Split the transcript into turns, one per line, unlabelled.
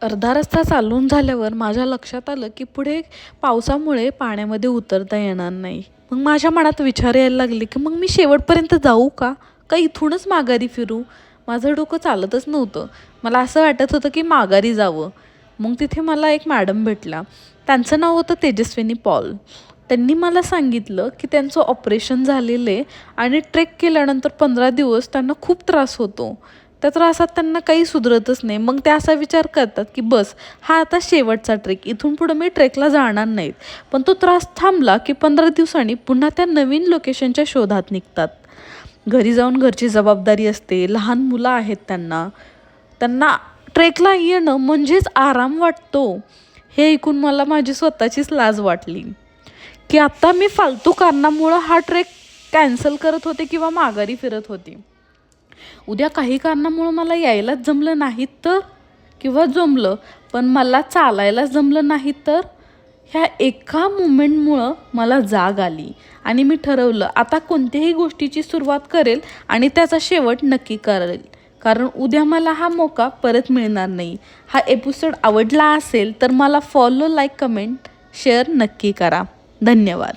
अर्धा रस्ता चालून झाल्यावर माझ्या लक्षात आलं की पुढे पावसामुळे पाण्यामध्ये उतरता येणार नाही. मग माझ्या मनात विचार यायला लागले की मग मी शेवटपर्यंत जाऊ का इथूनच माघारी फिरू. माझं डोकं चालतच नव्हतं. मला असं वाटत होतं की माघारी जावं. मग तिथे मला एक मॅडम भेटला. त्यांचं नाव होतं तेजस्विनी पॉल. त्यांनी मला सांगितलं की त्यांचं ऑपरेशन झालेले आणि ट्रेक केल्यानंतर 15 दिवस त्यांना खूप त्रास होतो. त्या त्रासात त्यांना काही सुधरतच नाही. मग ते असा विचार करतात की बस हा आता शेवटचा ट्रेक, इथून पुढं मी ट्रेकला जाणार नाहीत. पण तो त्रास थांबला की 15 दिवसांनी पुन्हा त्या नवीन लोकेशनच्या शोधात निघतात. घरी जाऊन घरची जबाबदारी असते, लहान मुलं आहेत त्यांना. त्यांना ट्रेकला येणं म्हणजेच आराम वाटतो. हे ऐकून मला माझी स्वतःचीच लाज वाटली की आता मी फालतू कारणामुळं हा ट्रेक कॅन्सल करत होते किंवा माघारी फिरत होते. उद्या काही कारणामुळं मला यायलाच जमलं नाही तर, किंवा जमलं पण मला चालायलाच जमलं नाही तर, ह्या एका मुमेंटमुळं मला जाग आली आणि मी ठरवलं आता कोणत्याही गोष्टीची सुरुवात करेल आणि त्याचा शेवट नक्की करेल. कारण उद्या मला हा मौका परत मिळणार नाही. हा एपिसोड आवडला असेल तर मला फॉलो, लाईक, कमेंट, शेअर नक्की करा. धन्यवाद.